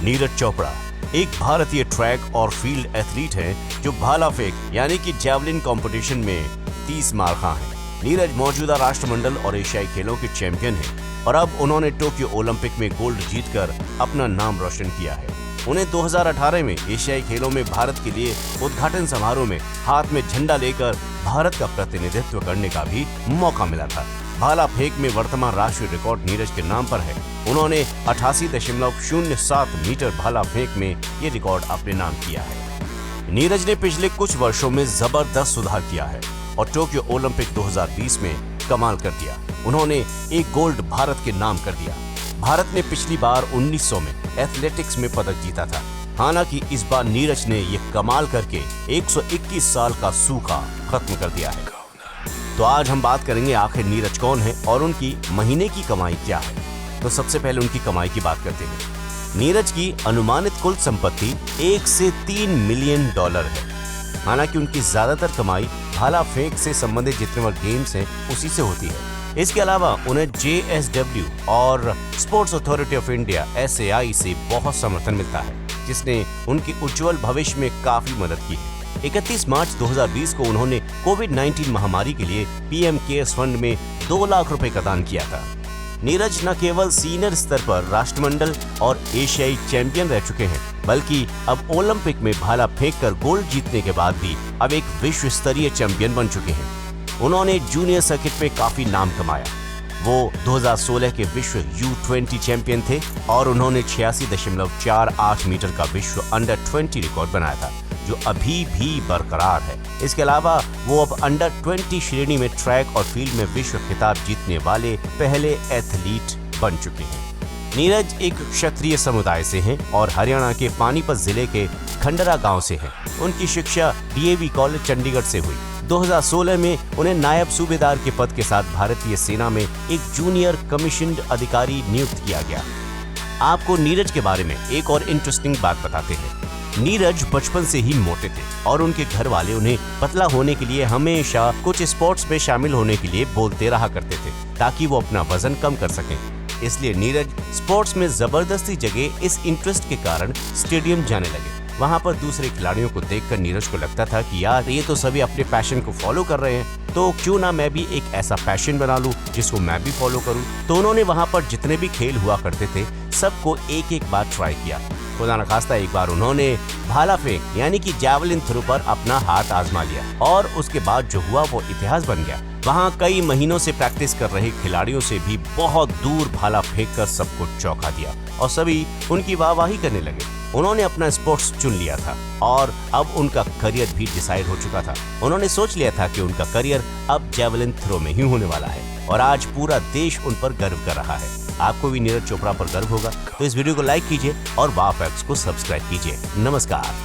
नीरज चोपड़ा एक भारतीय ट्रैक और फील्ड एथलीट हैं जो भाला फेंक यानी कि जैवलिन कंपटीशन में 30 मार्का हैं। नीरज मौजूदा राष्ट्रमंडल और एशियाई खेलों के चैंपियन हैं और अब उन्होंने टोक्यो ओलंपिक में गोल्ड जीतकर अपना नाम रोशन किया है। उन्हें 2018 में एशियाई खेलों में भारत के लिए उद्घाटन समारोह में हाथ में झंडा लेकर भारत का प्रतिनिधित्व करने का भी मौका मिला था। भाला फेंक में वर्तमान राष्ट्रीय रिकॉर्ड नीरज के नाम पर है। उन्होंने 88.07 मीटर भाला फेंक में ये रिकॉर्ड अपने नाम किया है। नीरज ने पिछले कुछ वर्षों में जबरदस्त सुधार किया है और टोक्यो ओलंपिक 2020 में कमाल कर दिया। उन्होंने एक गोल्ड भारत के नाम कर दिया। भारत ने पिछली बार 1900 में एथलेटिक्स में पदक जीता था। हालांकि इस बार नीरज ने ये कमाल करके 121 साल का सूखा खत्म कर दिया है। तो आज हम बात करेंगे आखिर नीरज कौन है और उनकी महीने की कमाई क्या है। तो सबसे पहले उनकी कमाई की बात करते हैं। नीरज की अनुमानित कुल संपत्ति 1 से 3 मिलियन डॉलर है। हालांकि उनकी ज्यादातर कमाई भाला फेंक से संबंधित जितने भी गेम्स हैं उसी से होती है। इसके अलावा उन्हें JSW और sports authority of India SAI से बहुत समर्थन मिलता है, जिसने उनकी उज्जवल भविष्य में काफी मदद की है। 31 मार्च 2020 को उन्होंने कोविड-19 महामारी के लिए PM केयर्स फंड में 2 लाख रुपए का दान किया था। नीरज न केवल सीनियर स्तर पर राष्ट्रमंडल और एशियाई चैंपियन रह चुके हैं, बल्कि अब ओलंपिक में भाला फेंककर गोल्ड जीतने के बाद भी अब एक विश्व स्तरीय चैंपियन बन चुके हैं। उन्होंने जूनियर सर्किट पे काफी नाम कमाया। वो 2016 के विश्व U20 चैंपियन थे और उन्होंने 86.48 मीटर का विश्व अंडर 20 रिकॉर्ड बनाया था, जो अभी भी बरकरार है। इसके अलावा वो अब अंडर 20 श्रेणी में ट्रैक और फील्ड में विश्व खिताब जीतने वाले पहले एथलीट बन चुके हैं। नीरज एक क्षत्रिय समुदाय से हैं और हरियाणा के पानीपत जिले के खंडरा गांव से हैं। उनकी शिक्षा DAV कॉलेज चंडीगढ़ से हुई। 2016 में उन्हें नायब सूबेदार के पद के साथ भारतीय सेना में एक जूनियर कमीशन्ड अधिकारी नियुक्त किया गया। आपको नीरज के बारे में एक और इंटरेस्टिंग बात बताते हैं। नीरज बचपन से ही मोटे थे और उनके घर वाले उन्हें पतला होने के लिए हमेशा कुछ स्पोर्ट्स में शामिल होने के लिए बोलते रहा करते थे, ताकि वो अपना वजन कम कर सकें। इसलिए नीरज स्पोर्ट्स में जबरदस्ती जगह इस इंटरेस्ट के कारण स्टेडियम जाने लगे। वहाँ पर दूसरे खिलाड़ियों को देखकर नीरज को लगता था कि यार ये तो सभी अपने पैशन को फॉलो कर रहे हैं, तो क्यों ना मैं भी एक ऐसा पैशन बना लूं जिसको मैं भी फॉलो करूं। तो उन्होंने वहाँ पर जितने भी खेल हुआ करते थे सबको एक बार ट्राई किया। खुदा न खास्ता एक बार उन्होंने भाला फेंक यानी कि जैवलिन थ्रो पर अपना हाथ आजमा लिया और उसके बाद जो हुआ वो इतिहास बन गया। वहाँ कई महीनों से प्रैक्टिस कर रहे खिलाड़ियों से भी बहुत दूर भाला फेंककर सबको चौंका दिया और सभी उनकी वाहवाही करने लगे। उन्होंने अपना स्पोर्ट्स चुन लिया था और अब उनका करियर भी डिसाइड हो चुका था। उन्होंने सोच लिया था कि उनका करियर अब जैवलिन थ्रो में ही होने वाला है और आज पूरा देश उन पर गर्व कर रहा है। आपको भी नीरज चोपड़ा पर गर्व होगा तो इस वीडियो को लाइक कीजिए और वाव फैक्ट्स को सब्सक्राइब कीजिए। नमस्कार।